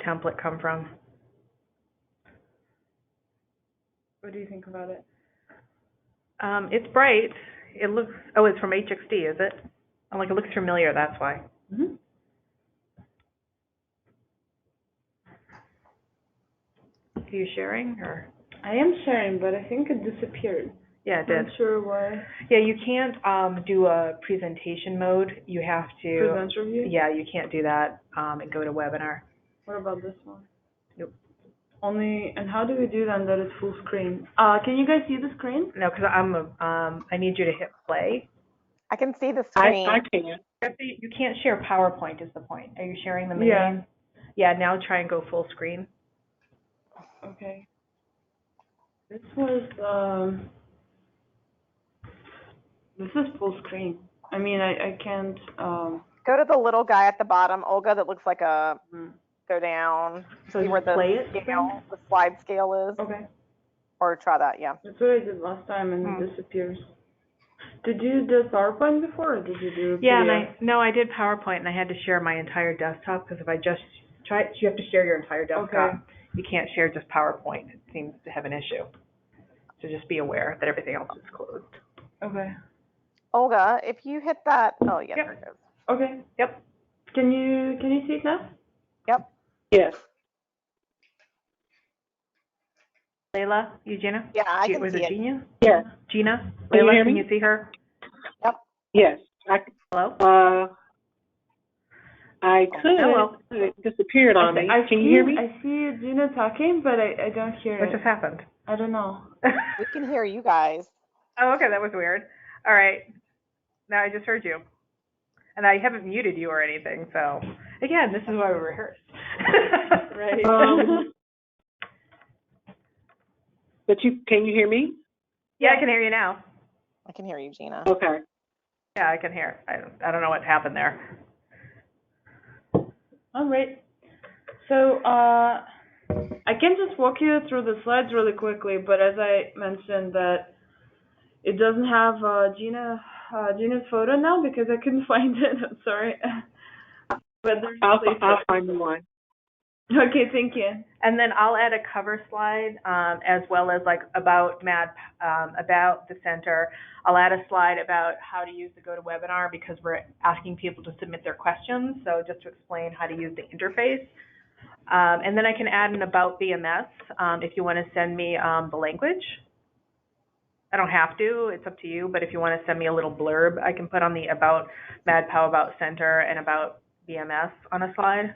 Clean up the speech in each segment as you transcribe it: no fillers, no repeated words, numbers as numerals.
template come from? What do you think about it? It's bright. It looks, oh, it's from HXD, is it? I'm like, it looks familiar, that's why. Mm-hmm. Are you sharing, or? I am sharing, but I think it disappeared. Yeah, it did. I'm not sure why. Yeah, you can't do a presentation mode. You have to. Present review? Yeah, you can't do that and go to webinar. What about this one? Nope. Only, and how do we do then that it's full screen? Can you guys see the screen? No, because I need you to hit play. I can see the screen. I can. You can't share PowerPoint is the point. Are you sharing the meeting? Yeah. Yeah, now try and go full screen. Okay. This was, this is full screen. I mean, I can't, Go to the little guy at the bottom, Olga, that looks like a, go down, So see where the play it scale, the slide scale is, okay. or try that, yeah. That's what I did last time and it disappears. Did you do PowerPoint before or did you do Yeah, PDF? and I did PowerPoint and I had to share my entire desktop because if I just try it, you have to share your entire desktop. Okay. You can't share just PowerPoint. It seems to have an issue. So just be aware that everything else is closed. Okay. Olga, if you hit that, oh yeah, Yep. there it goes. Okay. Yep. Can you see it now? Yep. Yes. Layla, Eugenia? Yeah, I can Was see it it. Gina? Yes. Gina? Can you Layla, hear can me? you see her? Yes. Hello? I could. Hello. It disappeared on me. Can you hear me? I see Gina talking, but I don't hear What it. just happened? I don't know. We can hear you guys. Oh, okay, that was weird. All right. Now I just heard you. And I haven't muted you or anything, so again, this is why we rehearse. Right. But can you hear me? Yeah, I can hear you now. I can hear you, Gina. Okay. Yeah, I can hear. I don't know what happened there. All right. So I can just walk you through the slides really quickly, but as I mentioned that it doesn't have Gina's photo now because I couldn't find it. I'm sorry. But there's I'll find the one. Okay, thank you. And then I'll add a cover slide as well as like about the center. I'll add a slide about how to use the GoToWebinar because we're asking people to submit their questions. So just to explain how to use the interface. And then I can add an about BMS if you want to send me the language. I don't have to, it's up to you, but if you want to send me a little blurb, I can put on the about MadPow, about center, and about BMS on a slide.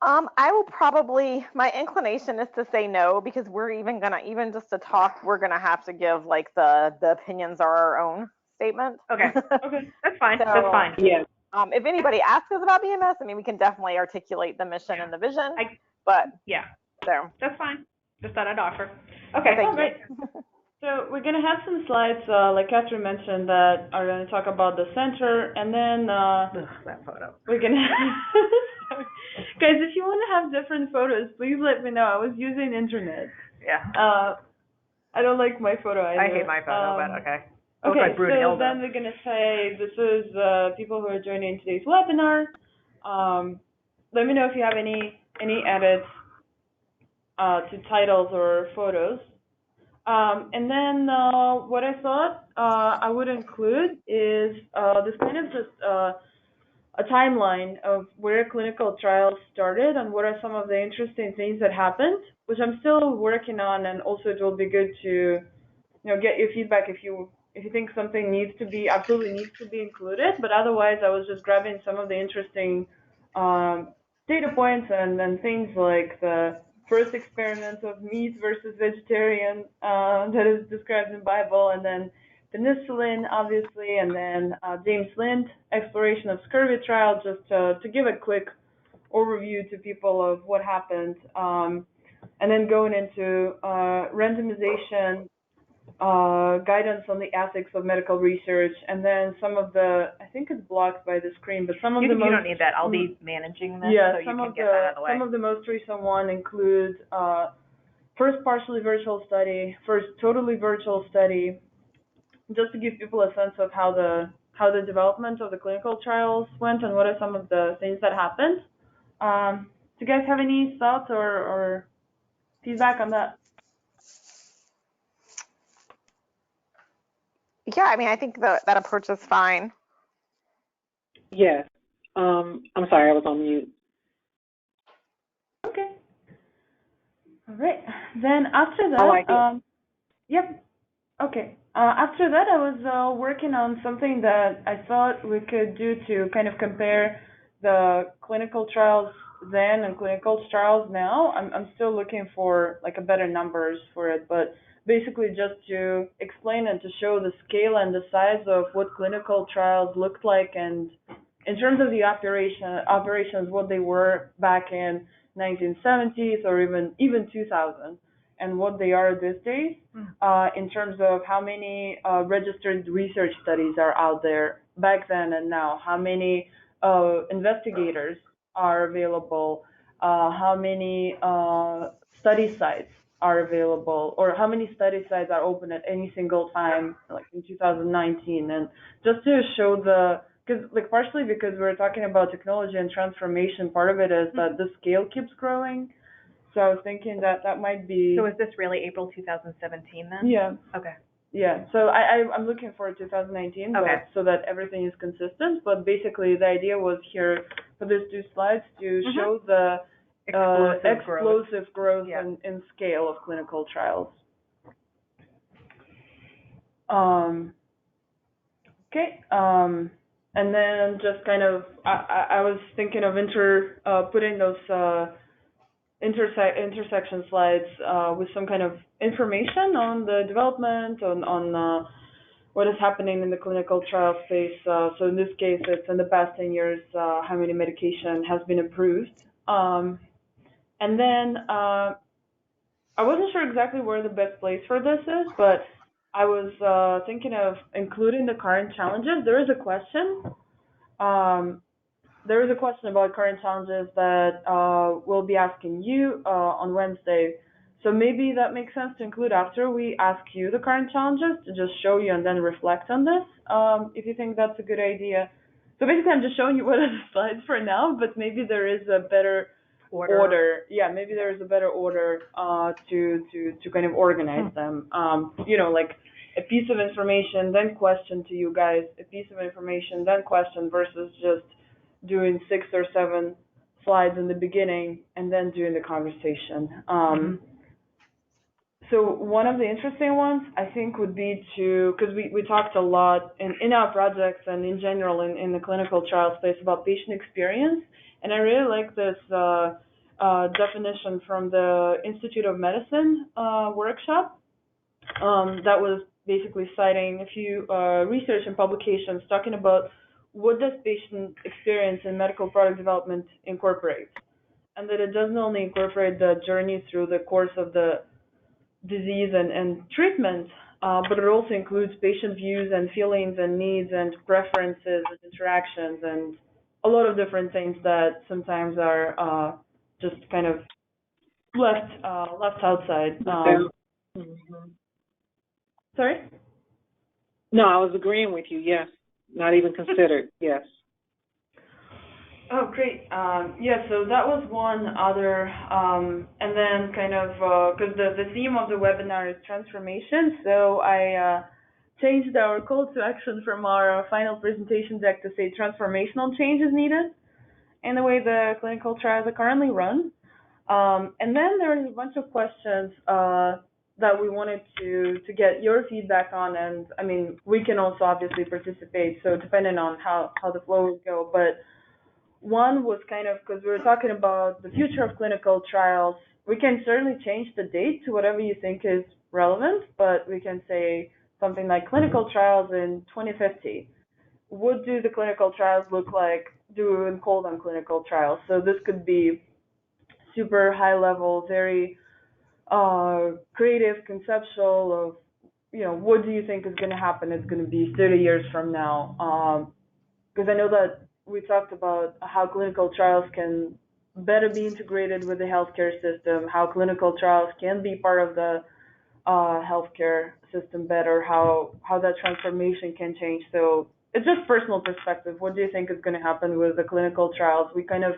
I will probably, my inclination is to say no, because we're even just to talk, we're gonna have to give like the opinions are our own statement. Okay, okay, that's fine, So, that's fine. Yes. If anybody asks us about BMS, I mean, we can definitely articulate the mission and the vision, but yeah, so. that's fine. Just thought I'd offer. Okay, Thank great. So we're going to have some slides, like Catherine mentioned, that are going to talk about the center, and then that photo. we're going to guys, if you want to have different photos, please let me know. I was using internet. Yeah. I don't like my photo either. I hate my photo, but okay. Okay, like so then we're going to say this is people who are joining today's webinar. Let me know if you have any edits to titles or photos. And then what I thought I would include is this kind of just a timeline of where clinical trials started and what are some of the interesting things that happened, which I'm still working on, and also it will be good to get your feedback if you think something absolutely needs to be included. But otherwise, I was just grabbing some of the interesting data points and things like the first experiment of meat versus vegetarian that is described in the Bible, and then penicillin, obviously, and then James Lind, exploration of scurvy trial, just to give a quick overview to people of what happened, and then going into randomization, guidance on the ethics of medical research, and then some of the, I think it's blocked by the screen, but some of the most... You don't need that. I'll be managing this, yeah, so you can get that out of the way. Some of the most recent one include first partially virtual study, first totally virtual study, just to give people a sense of how the development of the clinical trials went and what are some of the things that happened. Do you guys have any thoughts or feedback on that? Yeah, I mean, I think that approach is fine. Yes. I'm sorry, I was on mute. Okay. All right. Then after that, I like it. yep. Okay. After that, I was working on something that I thought we could do to kind of compare the clinical trials then and clinical trials now. I'm still looking for like a better numbers for it, but basically just to explain and to show the scale and the size of what clinical trials looked like, and in terms of the operations, what they were back in 1970s or even 2000, and what they are these days, in terms of how many registered research studies are out there back then and now, how many investigators are available, how many study sites are available, or how many study sites are open at any single time, like in 2019, and just to show because like partially because we're talking about technology and transformation, part of it is that the scale keeps growing. So I was thinking that that might be. So is this really April 2017 then? Yeah. Okay. Yeah. So I'm looking for 2019, Okay. but so that everything is consistent. But basically, the idea was here for these two slides to show the explosive growth Yeah. in scale of clinical trials. Okay. And then just kind of, I was thinking of putting those intersection slides with some kind of information on the development, on what is happening in the clinical trial space. So in this case, it's in the past 10 years, how many medication has been approved. And then I wasn't sure exactly where the best place for this is, but I was thinking of including the current challenges. There is a question. There is a question about current challenges that we'll be asking you on Wednesday. So maybe that makes sense to include after we ask you the current challenges, to just show you and then reflect on this, if you think that's a good idea. So basically, I'm just showing you what are the slides for now, but maybe there is a better order. Yeah, maybe there is a better order to kind of organize them. Like a piece of information, then question to you guys, a piece of information, then question, versus just doing 6 or 7 slides in the beginning and then doing the conversation. So one of the interesting ones I think would be because we talked a lot in our projects and in general in the clinical trial space about patient experience, and I really like this definition from the Institute of Medicine workshop that was basically citing a few research and publications talking about what does patient experience in medical product development incorporate, and that it doesn't only incorporate the journey through the course of the disease and treatment, but it also includes patient views and feelings and needs and preferences and interactions and a lot of different things that sometimes are just kind of left outside. Sorry? No, I was agreeing with you. Yes, not even considered. Yes. Oh, great. Yeah, so that was one other, and then kind of, because the theme of the webinar is transformation, so I changed our call to action from our final presentation deck to say transformational change is needed in the way the clinical trials are currently run. And then there's a bunch of questions that we wanted to get your feedback on, and I mean, we can also obviously participate, so depending on how the flow will go, but one was kind of, because we were talking about the future of clinical trials, we can certainly change the date to whatever you think is relevant, but we can say something like clinical trials in 2050. What do the clinical trials look like? Do we call them clinical trials? So this could be super high level, very creative, conceptual of, what do you think is going to happen? It's going to be 30 years from now. Because I know that we talked about how clinical trials can better be integrated with the healthcare system, how clinical trials can be part of the healthcare system better, how that transformation can change. So it's just personal perspective. What do you think is going to happen with the clinical trials? We kind of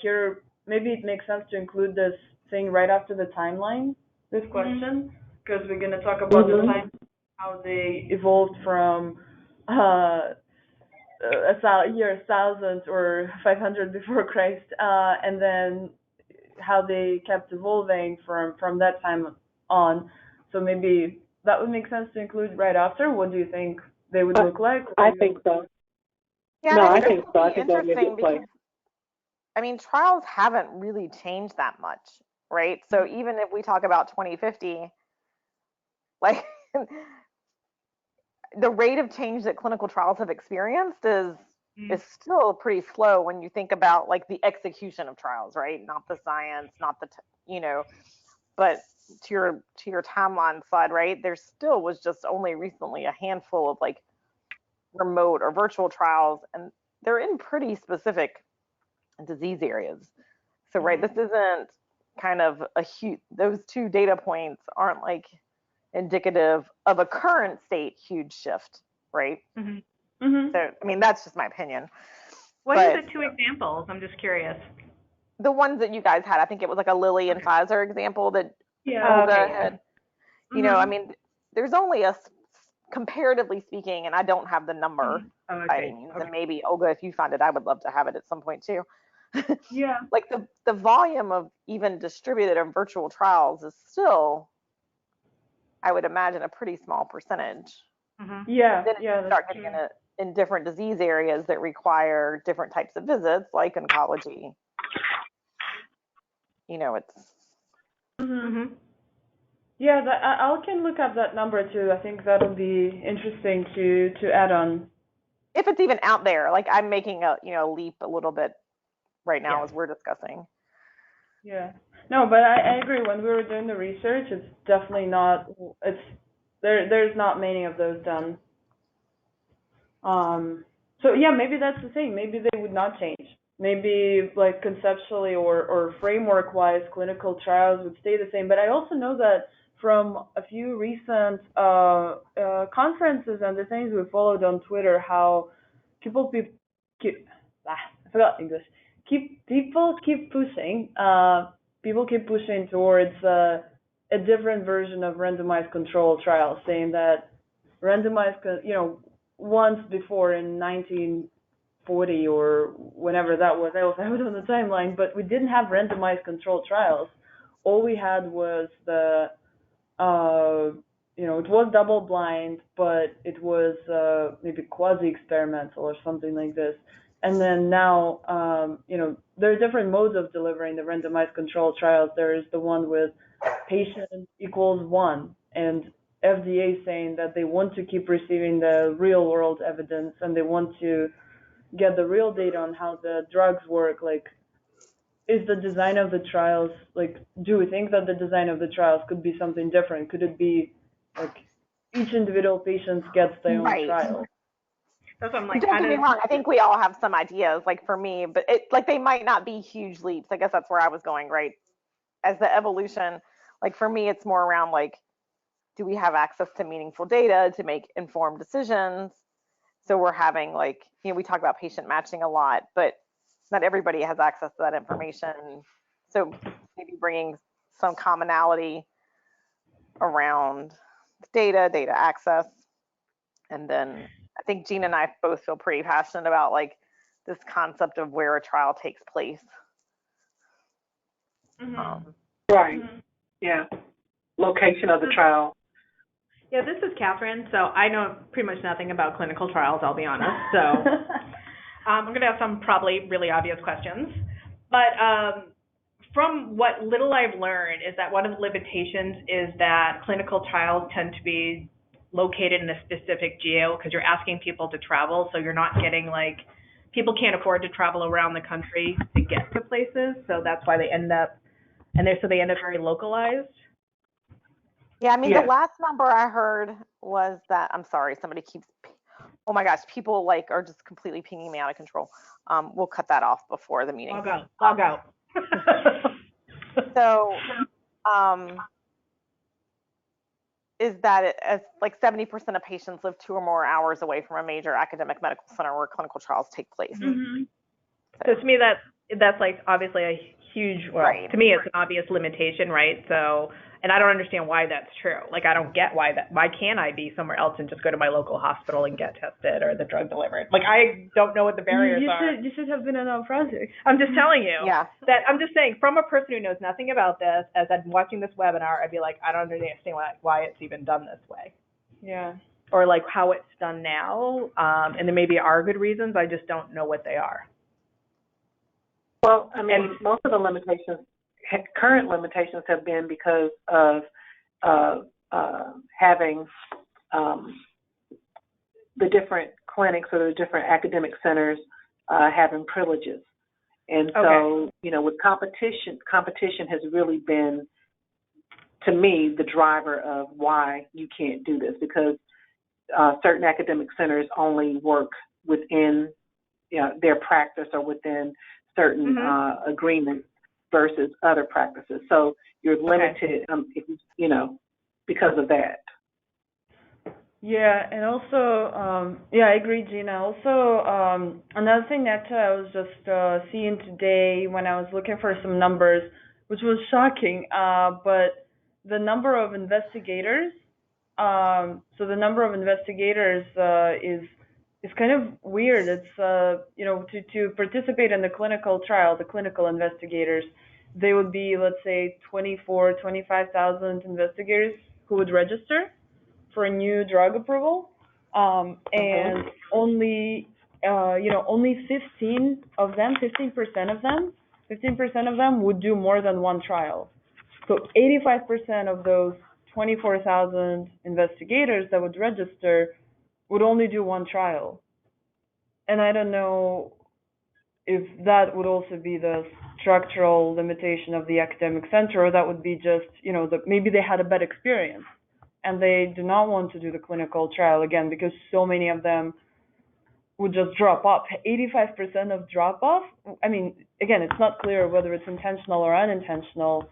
here maybe it makes sense to include this thing right after the timeline, this question, because we're going to talk about the time, how they evolved from year 1000 or 500 before Christ, and then how they kept evolving from that time on. So maybe that would make sense to include right after. What do you think they would look like? I think so. Yeah, No, I I think think it so. would I be think that would be a interesting good play. because, I mean, trials haven't really changed that much, right? So even if we talk about 2050, like the rate of change that clinical trials have experienced is still pretty slow when you think about like the execution of trials, right? Not the science, not the but to your timeline slide, right? There still was just only recently a handful of like remote or virtual trials, and they're in pretty specific disease areas. So, right, this isn't kind of a huge, those two data points aren't like indicative of a current state huge shift, right? So, I mean, that's just my opinion. What are the two examples? I'm just curious. The ones that you guys had, I think it was like a Lilly and Pfizer example that Yeah. had, you know, I mean, there's only a, comparatively speaking, and I don't have the number by any means, and maybe Olga, if you find it, I would love to have it at some point too. Yeah. Like the volume of even distributed or virtual trials is still, I would imagine, a pretty small percentage. Yeah. Then Yeah. you start getting in different disease areas that require different types of visits, like oncology. You know, it's. Yeah, I can look up that number too. I think that'll be interesting to add on. If it's even out there, like I'm making a leap a little bit right now as we're discussing. Yeah. No, but I agree. When we were doing the research, it's definitely not. There's not many of those done. So yeah, maybe that's the thing. Maybe they would not change. Maybe like conceptually or framework wise, clinical trials would stay the same. But I also know that from a few recent conferences and the things we followed on Twitter, how people I forgot English. People keep pushing. People keep pushing towards a different version of randomized control trials, saying that once before in 1940 or whenever that was, I was out on the timeline, but we didn't have randomized control trials. All we had was it was double blind, but it was maybe quasi-experimental or something like this. And then now, there are different modes of delivering the randomized control trials. There is the one with patient equals 1, and FDA saying that they want to keep receiving the real-world evidence and they want to get the real data on how the drugs work. Like, is the design of the trials, like, do we think that the design of the trials could be something different? Could it be, like, each individual patient gets their own trial? That's what I'm like. Don't get me wrong. I think we all have some ideas, like for me, but they might not be huge leaps. I guess that's where I was going, right? As the evolution, like for me, it's more around like, do we have access to meaningful data to make informed decisions? So we're having like, we talk about patient matching a lot, but not everybody has access to that information. So maybe bringing some commonality around data access, and then I think Gina and I both feel pretty passionate about like this concept of where a trial takes place. Right. Yeah. Location of the trial. Yeah, this is Catherine. So I know pretty much nothing about clinical trials, I'll be honest. So I'm going to have some probably really obvious questions. But from what little I've learned is that one of the limitations is that clinical trials tend to be located in a specific geo because you're asking people to travel. So you're not getting like, people can't afford to travel around the country to get to places. So that's why they end up very localized. Yeah, I mean, the last number I heard was that, I'm sorry, somebody keeps, oh my gosh, people like are just completely pinging me out of control. We'll cut that off before the meeting. Log out. So, is that as like 70% of patients live 2 or more hours away from a major academic medical center where clinical trials take place. So to me, that that's like obviously a huge, well, Right. to me it's an obvious limitation, right? So, and I don't understand why that's true. Like I don't get why can't I be somewhere else and just go to my local hospital and get tested or the drug delivered? Like I don't know what the barriers are. You should have been on our project. I'm just telling you Yeah. that I'm just saying from a person who knows nothing about this, as I'm watching this webinar, I'd be like, I don't understand why it's even done this way. Yeah. Or like how it's done now. And there maybe are good reasons, I just don't know what they are. Well, I mean, most of the limitations, current limitations, have been because of having the different clinics or the different academic centers having privileges. And so, you know, with competition has really been, to me, the driver of why you can't do this, because certain academic centers only work within, you know, their practice or within certain agreements versus other practices. So you're limited, if you know, because of that. Yeah, and also, yeah, I agree, Gina. Also, another thing that I was just seeing today when I was looking for some numbers, which was shocking, but the number of investigators, so the number of investigators is kind of weird. It's, you know, to participate in the clinical trial, the clinical investigators, they would be, let's say, 25,000 investigators who would register for a new drug approval, and only, you know, only 15% of them would do more than one trial. So 85% of those 24,000 investigators that would register would only do one trial. And I don't know if that would also be the structural limitation of the academic center, or that would be just, you know, that maybe they had a bad experience and they do not want to do the clinical trial again because so many of them would just drop off. 85% of drop off, I mean, again, it's not clear whether it's intentional or unintentional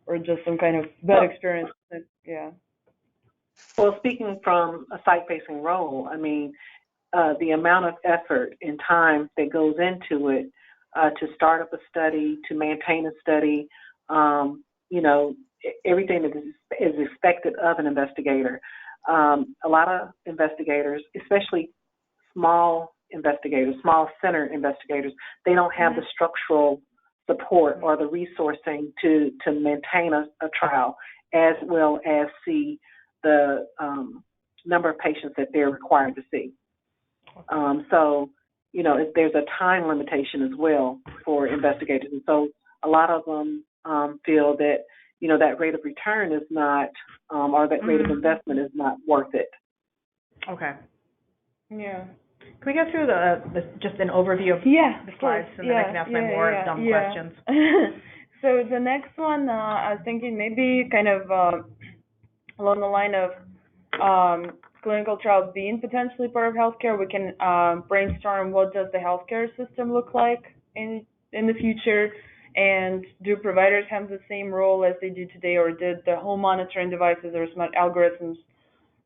or just some kind of bad experience. Yeah. Well, speaking from a site-facing role, I mean, the amount of effort and time that goes into it to start up a study, to maintain a study, you know, everything that is expected of an investigator. A lot of investigators, especially small investigators, small center investigators, they don't have the structural support or the resourcing to maintain a trial, as well as see the number of patients that they're required to see. So, you know, there's a time limitation as well for investigators. And so a lot of them feel that, you know, that rate of return is not, or that rate of investment is not worth it. Okay. Yeah. Can we go through the just an overview of the slides, and then I can ask my more dumb questions? So the next one, I was thinking maybe kind of along the line of clinical trials being potentially part of healthcare. We can brainstorm what does the healthcare system look like in the future, and do providers have the same role as they do today, or did the home monitoring devices or smart algorithms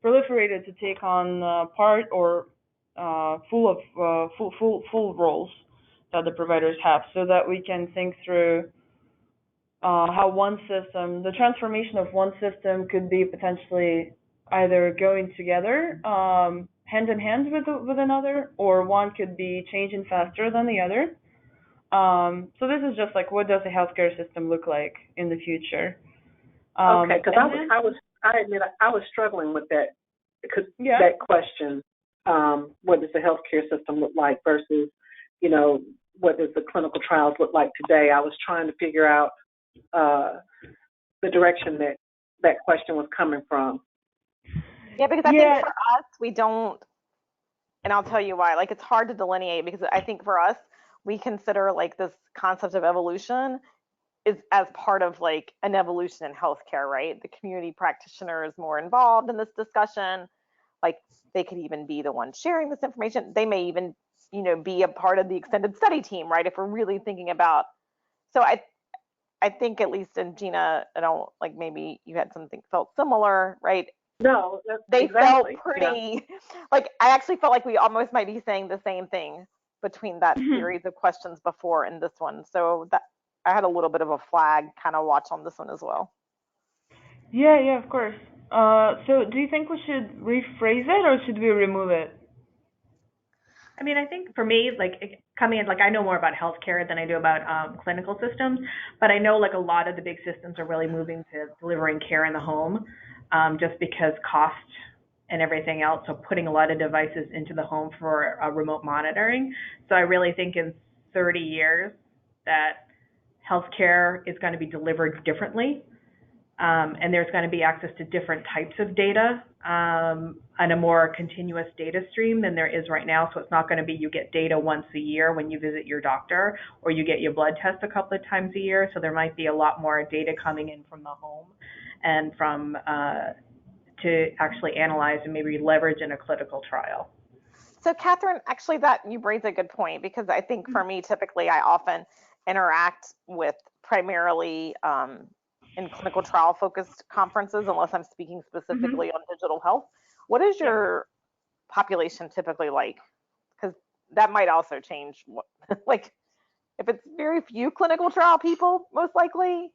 proliferated to take on part or full roles that the providers have, so that we can think through how one system, the transformation of one system could be potentially either going together hand in hand with another, or one could be changing faster than the other. So this is just like, what does the healthcare system look like in the future? Okay, because I admit I was struggling with that, because that question, what does the healthcare system look like versus, you know, what does the clinical trials look like today? I was trying to figure out the direction that question was coming from. Yeah, because I think for us, we don't, and I'll tell you why. Like, it's hard to delineate, because I think for us, we consider like this concept of evolution is as part of like an evolution in healthcare, right? The community practitioner is more involved in this discussion. Like, they could even be the one sharing this information. They may even, you know, be a part of the extended study team, right? If we're really thinking about, so I think, at least in Gina, I don't, like, maybe you had something felt similar, right? No, they felt pretty, like, I actually felt like we almost might be saying the same thing, between that series of questions before and this one. So that I had a little bit of a flag kind of watch on this one as well. Yeah, of course. So do you think we should rephrase it or should we remove it? I mean, I think for me, like coming in, like I know more about healthcare than I do about clinical systems, but I know like a lot of the big systems are really moving to delivering care in the home, just because cost and everything else. So putting a lot of devices into the home for remote monitoring. So I really think in 30 years that healthcare is going to be delivered differently. And there's going to be access to different types of data and a more continuous data stream than there is right now. So it's not going to be you get data once a year when you visit your doctor, or you get your blood test a couple of times a year. So there might be a lot more data coming in from the home and from to actually analyze and maybe leverage in a clinical trial. So Catherine, actually that you raise a good point, because I think for me, typically I often interact with primarily in clinical trial focused conferences, unless I'm speaking specifically on digital health. What is your population typically like? Because that might also change. Like if it's very few clinical trial people, most likely,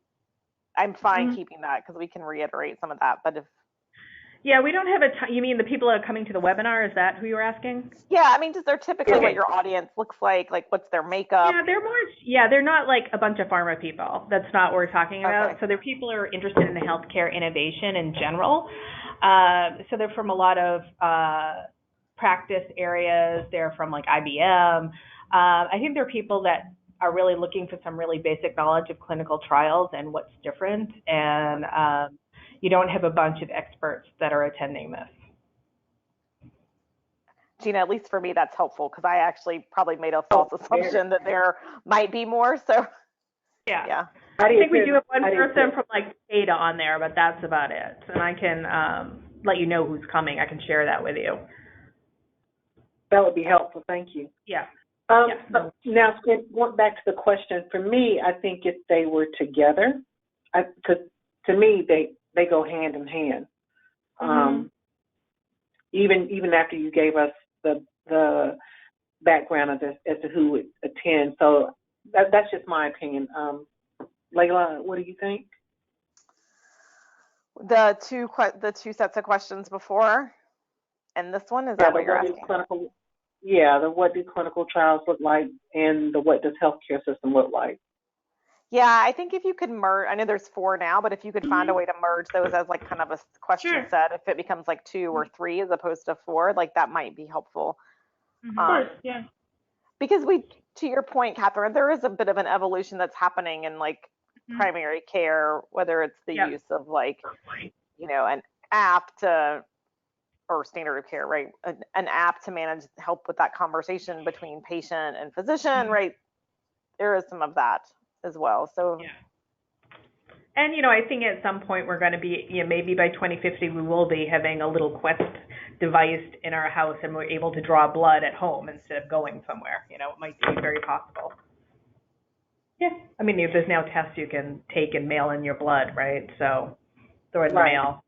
I'm fine keeping that because we can reiterate some of that. But if we don't have you mean the people that are coming to the webinar? Is that who you were asking? Yeah, I mean, just they're typically what your audience looks like what's their makeup? They're not like a bunch of pharma people. That's not what we're talking about. Okay. So they're people who are interested in the healthcare innovation in general. So they're from a lot of practice areas. They're from like IBM. I think they're people that are really looking for some really basic knowledge of clinical trials and what's different. And you don't have a bunch of experts that are attending this. Gina, at least for me, that's helpful because I actually probably made a false assumption that there might be more. So, yeah. I think we do have one person from like data on there, but that's about it. And I can let you know who's coming. I can share that with you. That would be helpful. Thank you. Yeah. Now, going back to the question, for me, I think if they were together, because to me, they go hand in hand. Even after you gave us the background as to who would attend. So that's just my opinion. Layla, what do you think? The two sets of questions before, and this one, is that what you're asking? What do clinical trials look like, and what does healthcare system look like? Yeah, I think if you could merge, I know there's 4 now, but if you could find a way to merge those as like kind of a question set, if it becomes like 2 or 3 as opposed to 4, like that might be helpful. Of course, yeah. Because to your point, Catherine, there is a bit of an evolution that's happening in like primary care, whether it's the use of like, an app or standard of care, right? An app to help with that conversation between patient and physician, right? There is some of that as well. So and I think at some point we're going to be, maybe by 2050 we will be having a little Quest device in our house and we're able to draw blood at home instead of going somewhere. It might be very possible. Yeah, I mean, there's now tests you can take and mail in your blood, right? So throw it in the mail.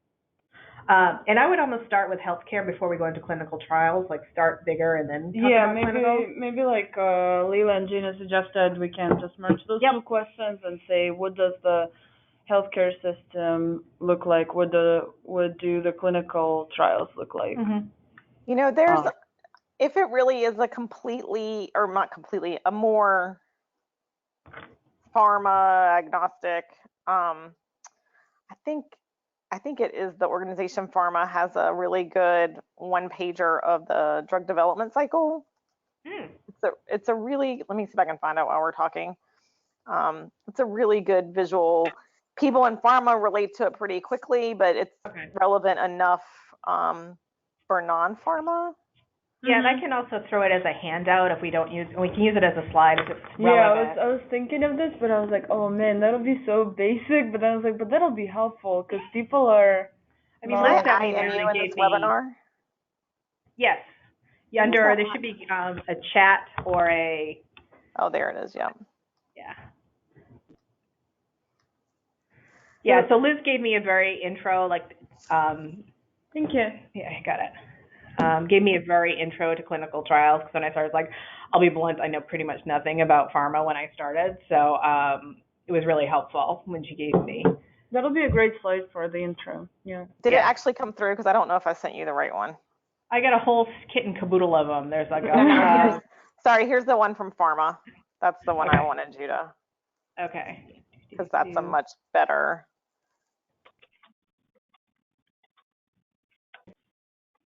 And I would almost start with healthcare before we go into clinical trials, like start bigger and then talk about clinical. Maybe like Leila and Gina suggested, we can just merge those 2 questions and say, what does the healthcare system look like? What do the clinical trials look like? There's if it really is a more pharma agnostic, I think it is the organization Pharma has a really good 1-pager of the drug development cycle. It's a really, let me see if I can find out while we're talking. It's a really good visual. People in pharma relate to it pretty quickly, but it's relevant enough for non-pharma. Yeah, and I can also throw it as a handout if we don't use, we can use it as a slide if it's relevant. Yeah, I was thinking of this, but I was like, oh man, that'll be so basic. But then I was like, but that'll be helpful because people are. I mean, Liz sent me in this webinar. Yes. Yeah, there should be a chat or a. Oh, there it is. Yeah. Yeah. Yeah. So Liz gave me a very intro, like. Thank you. Yeah, I got it. Gave me a very intro to clinical trials, because when I started, like, I'll be blunt, I know pretty much nothing about pharma when I started, so it was really helpful when she gave me. That'll be a great slide for the intro. Yeah. Did it actually come through? Because I don't know if I sent you the right one. I got a whole kit and caboodle of them. There's like Sorry, here's the one from pharma. That's the one I wanted you to. Okay. Because that's a much better.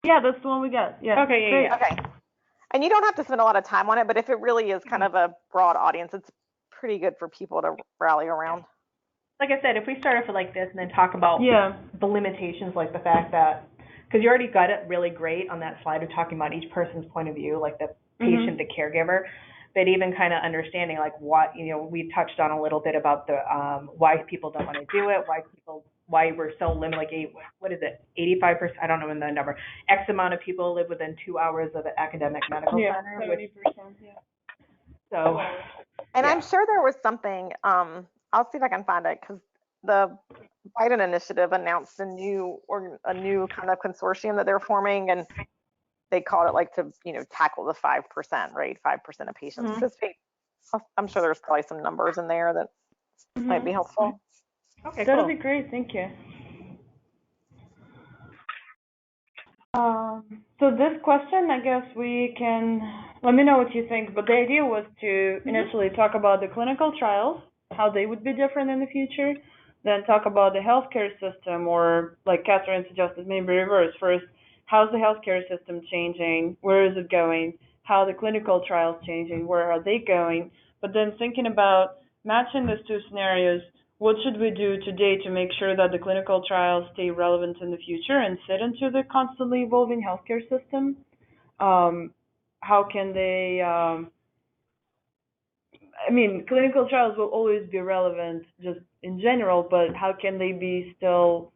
Yeah, that's the one we got. Yeah. Okay, yeah. Okay. And you don't have to spend a lot of time on it, but if it really is kind of a broad audience, it's pretty good for people to rally around. Like I said, if we start off with like this and then talk about the limitations, like the fact that, because you already got it really great on that slide of talking about each person's point of view, like the patient, the caregiver, but even kind of understanding like what, we touched on a little bit about the why people don't want to do it, why we're so limited, like what is it, 85%, I don't know the number, X amount of people live within 2 hours of an academic medical center. 70%, So. And I'm sure there was something, I'll see if I can find it, because the Biden initiative announced a new kind of consortium that they're forming, and they called it like to, tackle the 5%, right? 5% of patients participate. I'm sure there's probably some numbers in there that might be helpful. Okay, that'll be great. Thank you. So this question, I guess we can, let me know what you think, but the idea was to initially talk about the clinical trials, how they would be different in the future, then talk about the healthcare system, or like Catherine suggested, maybe reverse. First, how's the healthcare system changing? Where is it going? How are the clinical trials changing? Where are they going? But then thinking about matching these two scenarios, what should we do today to make sure that the clinical trials stay relevant in the future and fit into the constantly evolving healthcare system? How can they, clinical trials will always be relevant just in general, but how can they be still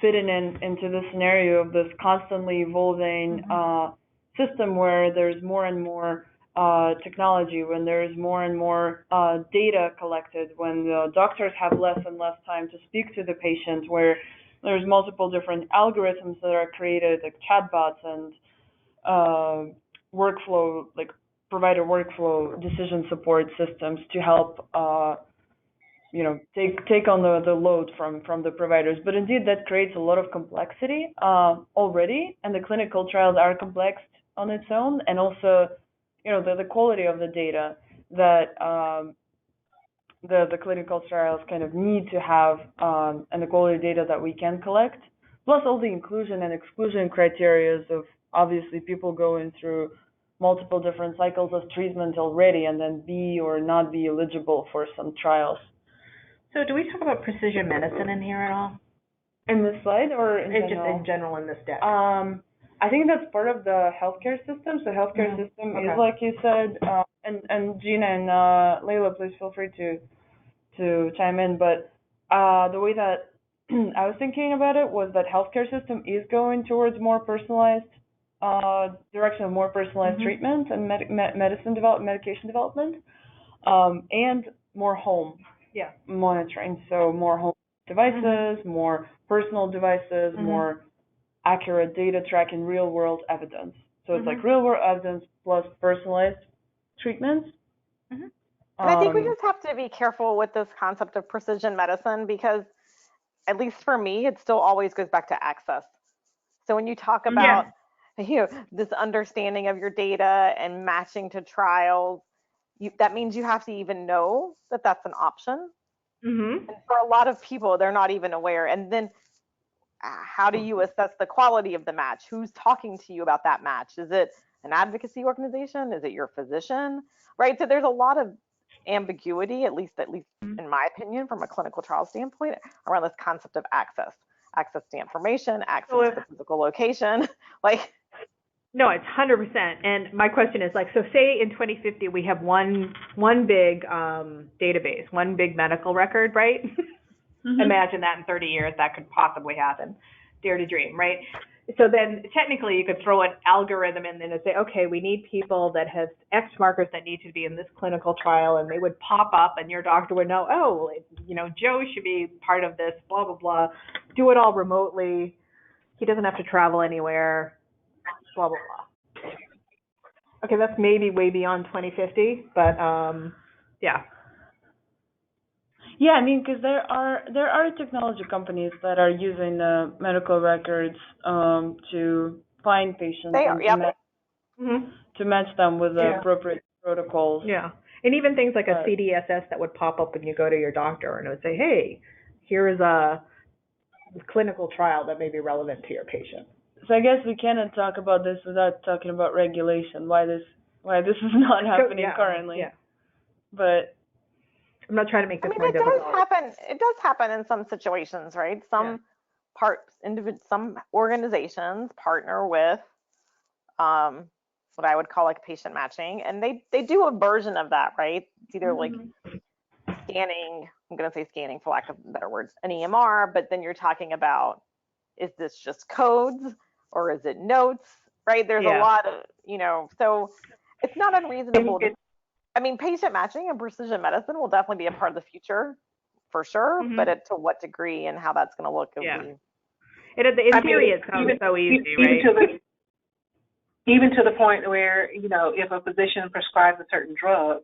fitting into the scenario of this constantly evolving system where there's more and more technology, when there's more and more data collected, when the doctors have less and less time to speak to the patient, where there's multiple different algorithms that are created, like chatbots and workflow, like provider workflow decision support systems to help take on the load from the providers. But indeed, that creates a lot of complexity already, and the clinical trials are complex on its own, and also the quality of the data that the clinical trials kind of need to have, and the quality data that we can collect, plus all the inclusion and exclusion criteria of obviously people going through multiple different cycles of treatment already and then be or not be eligible for some trials. So do we talk about precision medicine in here at all? In this slide or in general? Just in general in this deck? I think that's part of the healthcare system. So healthcare system is, like you said, and Gina and Layla, please feel free to chime in. But the way that I was thinking about it was that healthcare system is going towards more personalized direction of more personalized treatment and medication development, and more home monitoring. So more home devices, more personal devices, more accurate data tracking, real world evidence. So it's like real world evidence plus personalized treatments. And I think we just have to be careful with this concept of precision medicine, because at least for me, it still always goes back to access. So when you talk about this understanding of your data and matching to trials, that means you have to even know that that's an option. And for a lot of people, they're not even aware. And then how do you assess the quality of the match? Who's talking to you about that match? Is it an advocacy organization? Is it your physician? Right? So there's a lot of ambiguity, at least in my opinion, from a clinical trial standpoint, around this concept of access to information, access to the physical location. No, it's 100%. And my question is, so say in 2050 we have one big database, one big medical record, right? Imagine that in 30 years that could possibly happen. Dare to dream, right? So then technically you could throw an algorithm in and say, okay, we need people that have X markers that need to be in this clinical trial, and they would pop up and your doctor would know, oh, Joe should be part of this, blah, blah, blah. Do it all remotely. He doesn't have to travel anywhere. blah, blah, blah. Okay, that's maybe way beyond 2050, but yeah. Yeah, I mean, because there are technology companies that are using medical records to find patients They and are, yep. to match them with the Yeah. appropriate protocols. Yeah, and even things like a But- CDSS that would pop up when you go to your doctor, and it would say, hey, here is a clinical trial that may be relevant to your patient. So I guess we cannot talk about this without talking about regulation. Why this is not happening currently. Yeah. But I'm not trying to make I this mean, more it difficult. does happen. It does happen in some situations, right? Some some organizations partner with what I would call like patient matching, and they do a version of that, right? It's either like scanning. I'm going to say scanning for lack of better words, an EMR, but then you're talking about, is this just codes or is it notes, right? There's a lot of, so it's not unreasonable to, I mean, patient matching and precision medicine will definitely be a part of the future for sure, but to what degree and how that's going to look. In theory, it sounds so easy, right? Even to the point where, if a physician prescribes a certain drug,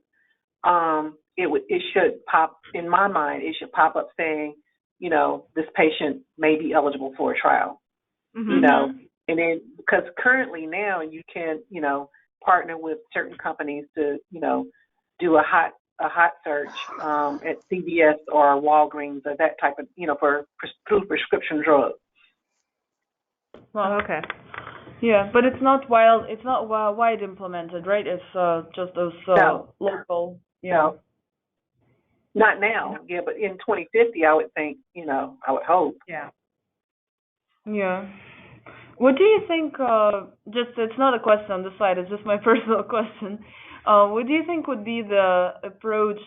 it should pop, in my mind, it should pop up saying, this patient may be eligible for a trial, and then, because currently now you can, partner with certain companies to, do a hot search at CVS or Walgreens or that type of, through prescription drugs. Well, okay. Yeah, but it's not wide implemented, right? It's just those local. Yeah. No. Not now, but in 2050, I would think, I would hope. Yeah. Yeah. What do you think, it's not a question on the slide, it's just my personal question. What do you think would be the approach,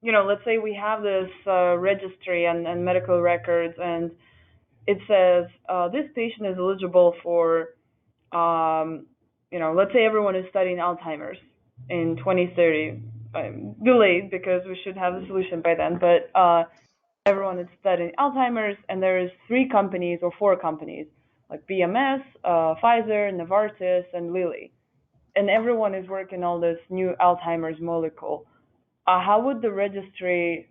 let's say we have this registry and medical records, and it says this patient is eligible for, let's say everyone is studying Alzheimer's in 2030. Delayed because we should have a solution by then, but everyone is studying Alzheimer's, and there is 3 companies or 4 companies like BMS, Pfizer, Novartis, and Lilly, and everyone is working on this new Alzheimer's molecule. How would the registry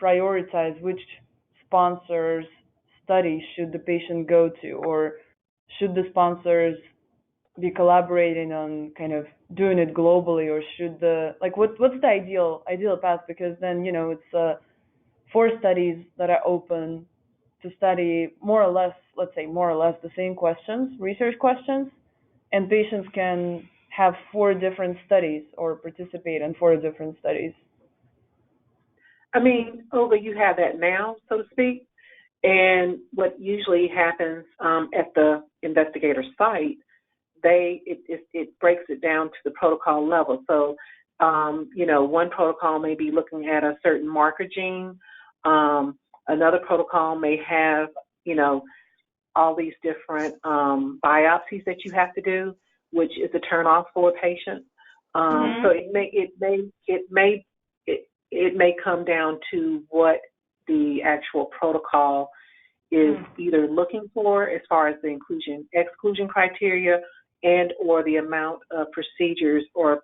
prioritize which sponsors studies should the patient go to, or should the sponsors be collaborating on kind of doing it globally, or should what's the ideal path? Because then it's 4 studies that are open to study more or less the same questions, research questions, and patients can have 4 different studies or participate in 4 different studies. I mean, Olga, you have that now, so to speak, and what usually happens at the investigator site, it breaks it down to the protocol level. So, one protocol may be looking at a certain marker gene. Another protocol may have, all these different biopsies that you have to do, which is a turnoff for a patient. So it may come down to what the actual protocol is either looking for as far as the inclusion-exclusion criteria, and or the amount of procedures or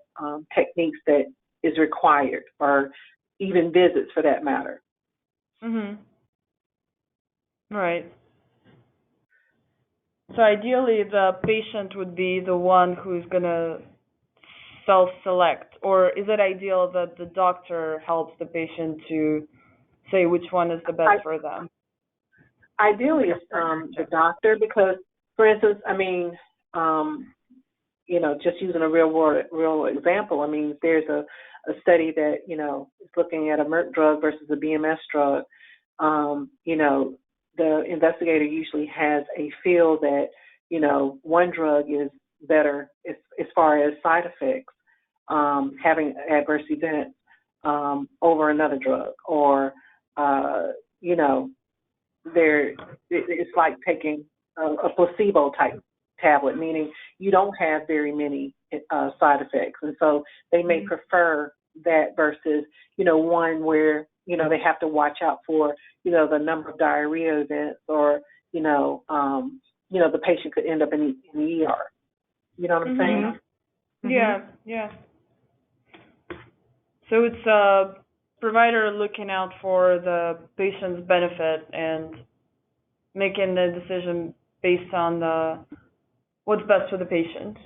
techniques that is required, or even visits for that matter. Right. So ideally, the patient would be the one who's going to self-select, or is it ideal that the doctor helps the patient to say which one is the best for them? Ideally, it's the doctor, because, for instance, I mean, just using a real example, I mean, there's a study that, is looking at a Merck drug versus a BMS drug. The investigator usually has a feel that, one drug is better as far as side effects, having adverse events over another drug, or, it's like taking a placebo type tablet, meaning you don't have very many side effects. And so they may prefer that versus, one where, they have to watch out for, the number of diarrhea events, or, the patient could end up in the ER. You know what I'm saying? Yeah. So it's a provider looking out for the patient's benefit and making the decision based on what's best for the patient.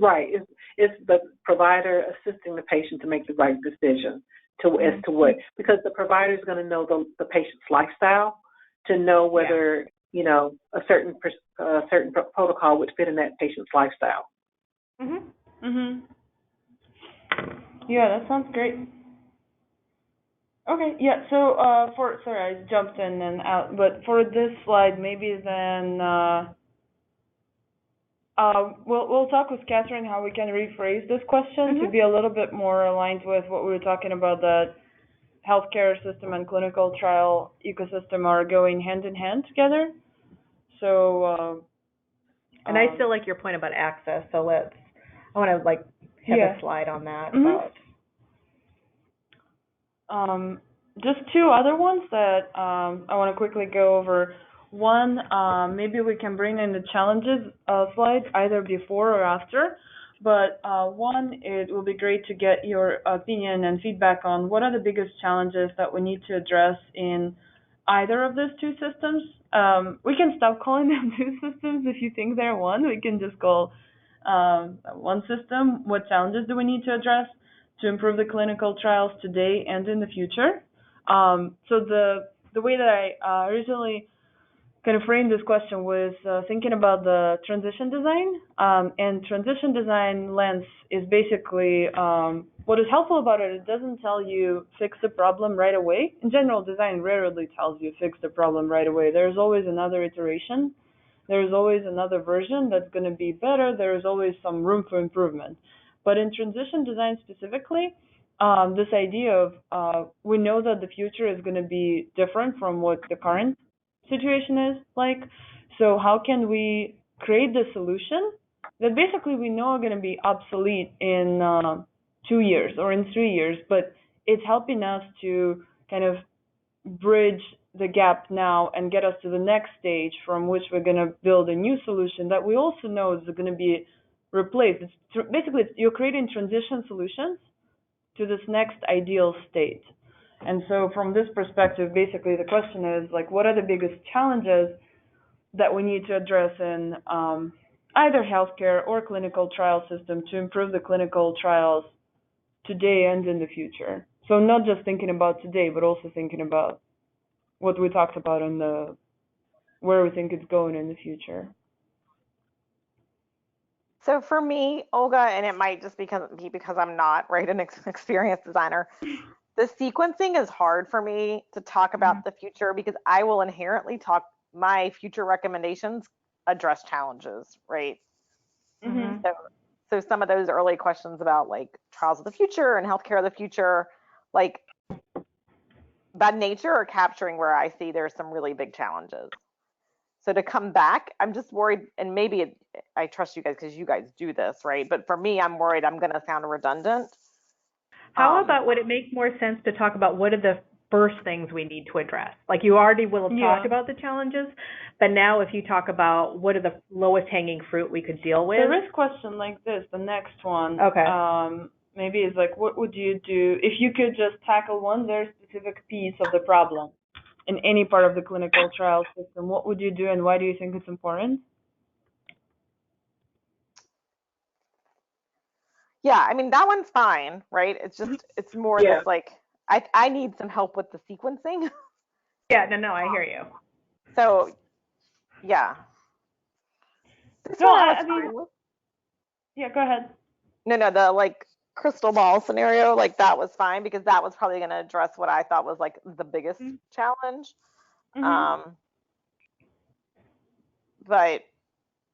Right. It's the provider assisting the patient to make the right decision as to what, because the provider is going to know the patient's lifestyle to know whether a certain protocol would fit in that patient's lifestyle. Yeah, that sounds great. Okay, yeah. So sorry, I jumped in and out, but for this slide, maybe then we'll talk with Catherine how we can rephrase this question to be a little bit more aligned with what we were talking about, that healthcare system and clinical trial ecosystem are going hand in hand together. So and I still like your point about access, so I want to have a slide on that about just two other ones that I want to quickly go over. One, maybe we can bring in the challenges slide either before or after, but one, it will be great to get your opinion and feedback on what are the biggest challenges that we need to address in either of those two systems. We can stop calling them two systems if you think they're one. We can just call one system. What challenges do we need to address to improve the clinical trials today and in the future? So the way that I originally kind of framed this question was thinking about the transition design. And transition design lens is basically, what is helpful about it, it doesn't tell you fix the problem right away. In general, design rarely tells you fix the problem right away. There's always another iteration. There's always another version that's going to be better. There's always some room for improvement. But in transition design specifically, this idea of we know that the future is going to be different from what the current situation is like. So how can we create the solution that basically we know are going to be obsolete in 2 years or in 3 years, but it's helping us to kind of bridge the gap now and get us to the next stage from which we're going to build a new solution that we also know is going to be replaced. Basically, you're creating transition solutions to this next ideal state. And so from this perspective, basically the question is, what are the biggest challenges that we need to address in either healthcare or clinical trial system to improve the clinical trials today and in the future? So not just thinking about today, but also thinking about what we talked about in where we think it's going in the future. So for me, Olga, and it might just be because I'm not an experienced designer, the sequencing is hard for me to talk about the future because I will inherently my future recommendations address challenges, right? So some of those early questions about trials of the future and healthcare of the future, by nature are capturing where I see there's some really big challenges. So to come back, I'm just worried, and maybe I trust you guys because you guys do this, right? But for me, I'm worried I'm going to sound redundant. How about, would it make more sense to talk about what are the first things we need to address? You already will have talked about the challenges, but now if you talk about what are the lowest hanging fruit we could deal with. There is a question like this, the next one. Okay. Maybe it's what would you do if you could just tackle one very specific piece of the problem in any part of the clinical trial system? What would you do, and why do you think it's important? Yeah, I mean, that one's fine, right? It's just, it's more this I need some help with the sequencing. Yeah, no, I hear you. So, yeah. No, I mean, yeah, go ahead. No, the crystal ball scenario, that was fine because that was probably going to address what I thought was the biggest challenge. But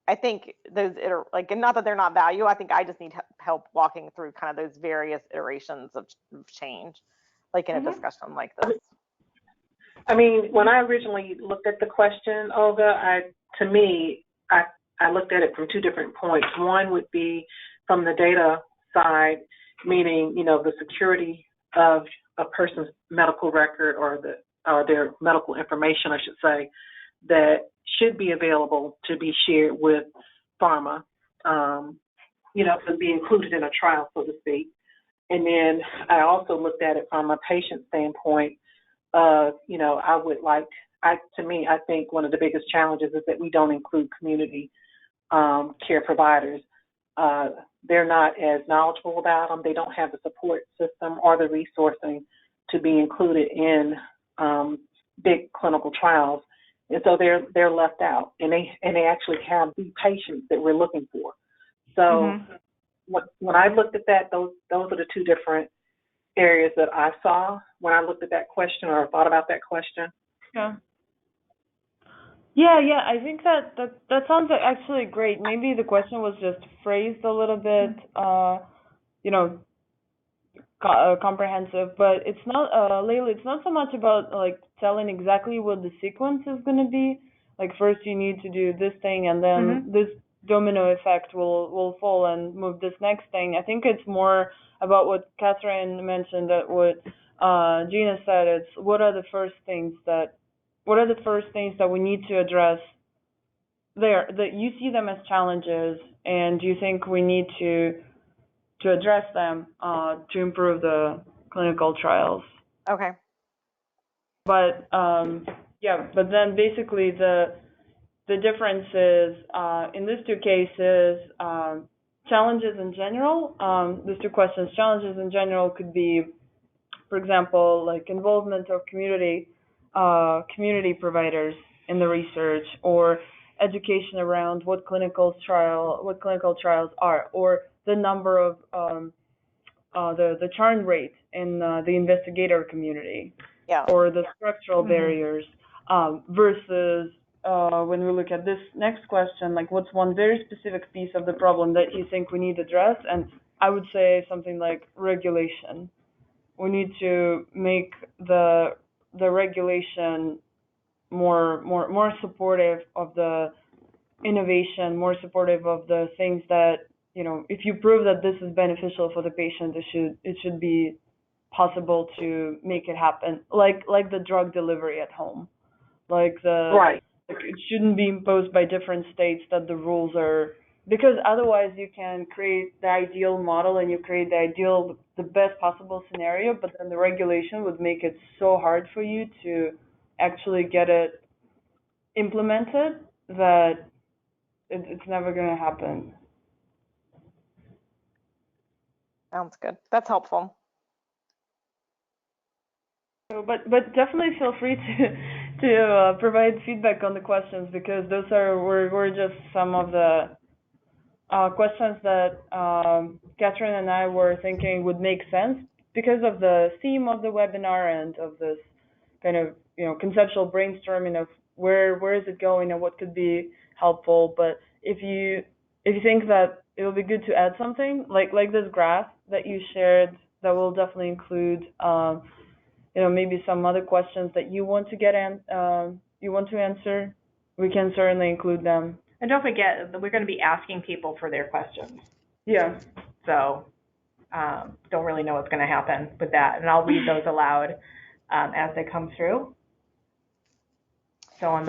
I think those and not that they're not value. I think I just need help walking through kind of those various iterations of change, in a discussion like this. I mean, when I originally looked at the question, Olga, I looked at it from two different points. One would be from the data side, meaning the security of a person's medical record or their medical information, I should say, that should be available to be shared with pharma, to be included in a trial, so to speak. And then I also looked at it from a patient standpoint of, I think one of the biggest challenges is that we don't include community care providers. They're not as knowledgeable about them. They don't have the support system or the resourcing to be included in big clinical trials, and so they're left out. And they actually have the patients that we're looking for. So when I looked at that, those are the two different areas that I saw when I looked at that question or thought about that question. Yeah. Yeah, I think that sounds actually great. Maybe the question was just phrased a little bit, comprehensive, but it's not, Layla, it's not so much about like telling exactly what the sequence is going to be. Like first you need to do this thing and then this domino effect will fall and move this next thing. I think it's more about what Catherine mentioned, that what Gina said. It's what are the first things that we need to address there, that you see them as challenges, and you think we need to address them to improve the clinical trials. Okay. But but then basically the difference is in these two cases, challenges in general, these two questions, challenges in general could be, for example, like involvement of community providers in the research, or education around what clinical trials are, or the number of the churn rate in the investigator community, or the structural barriers, versus when we look at this next question, like what's one very specific piece of the problem that you think we need to address? And I would say something like regulation. We need to make the regulation more supportive of the innovation, more supportive of the things that, if you prove that this is beneficial for the patient, it should be possible to make it happen. Like the drug delivery at home. Like it shouldn't be imposed by different states, that the rules are, because otherwise you can create the ideal model and you create the best possible scenario, but then the regulation would make it so hard for you to actually get it implemented that it's never going to happen. Sounds good. That's helpful. So, but definitely feel free to provide feedback on the questions, because those were just some of the questions that Catherine and I were thinking would make sense because of the theme of the webinar and of this kind of conceptual brainstorming of where is it going and what could be helpful. But if you think that it will be good to add something like this graph that you shared, that will definitely include maybe some other questions that you want to answer, we can certainly include them. And don't forget, we're going to be asking people for their questions. Yeah. So don't really know what's going to happen with that. And I'll read those aloud as they come through. So I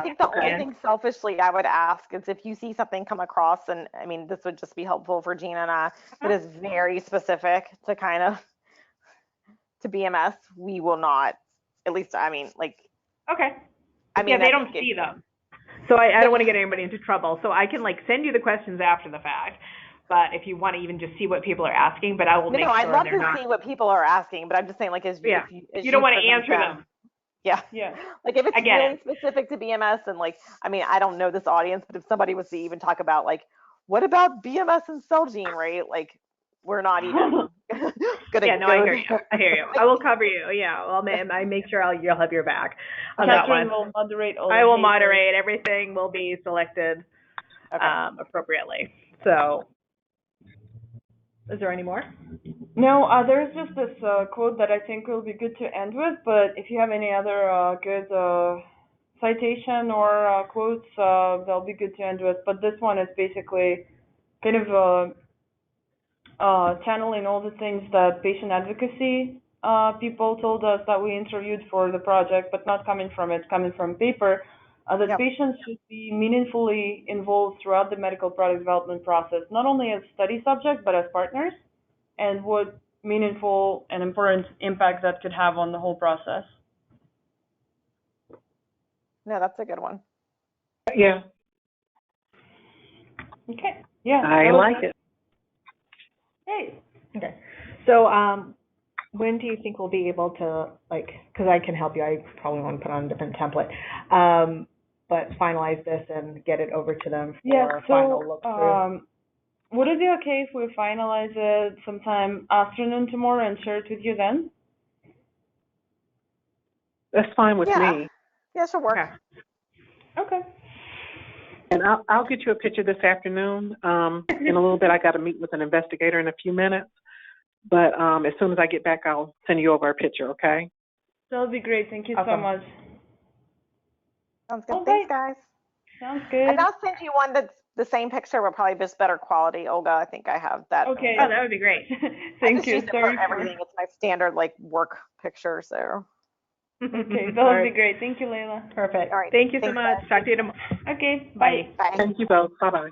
think the only thing selfishly I would ask is if you see something come across, and I mean, this would just be helpful for Gina and I, that is very specific to to BMS, we will not, at least, I mean, like. Okay. They don't see them. So I don't want to get anybody into trouble. So I can send you the questions after the fact. But if you want to even just see what people are asking, but I will make sure I'd love they're to see what people are asking, but I'm just saying, as you don't want to answer them. Yeah. Like if it's really specific to BMS, and I don't know this audience, but if somebody was to even talk about what about BMS and Celgene, right? We're not even gonna I hear you. I will cover you. Yeah. Well, I make sure you'll have your back on that one. Will moderate all. I will moderate. Everything will be selected appropriately. So, is there any more? No, there's just this quote that I think will be good to end with, but if you have any other good citation or quotes, they'll be good to end with. But this one is basically kind of channeling all the things that patient advocacy people told us that we interviewed for the project, but not coming from it, coming from paper. That Yep. patients should be meaningfully involved throughout the medical product development process, not only as study subject, but as partners, and what meaningful and important impact that could have on the whole process. No, that's a good one. Yeah, Okay. Yeah. I that was like it. Great. Okay. So, when do you think we'll be able to, like, because I can help you, I probably want to put on a different template, but finalize this and get it over to them for Yeah. final So, look through? would it be okay if we finalize it sometime afternoon tomorrow and share it with you then? That's fine with Yeah. me. Yeah, it should work. Okay. Okay. And I'll get you a picture this afternoon. In a little bit, I got to meet with an investigator in a few minutes. But as soon as I get back, I'll send you over a picture, okay? That would be great. Thank you so Awesome. much. Sounds good. All Thanks, right. guys. Sounds And good. I'll send you one that's the same picture, but probably just better quality. Olga, I think I have that. Okay. Oh, that would be great. I Thank just you. use it Sorry for everything. It's my standard like work picture. So. Okay, that would be great. Thank you, Layla. Perfect. All right. Thank you so Thanks, much. guys. Talk to you tomorrow. Okay, Bye. bye. Bye. Thank you both. Bye-bye.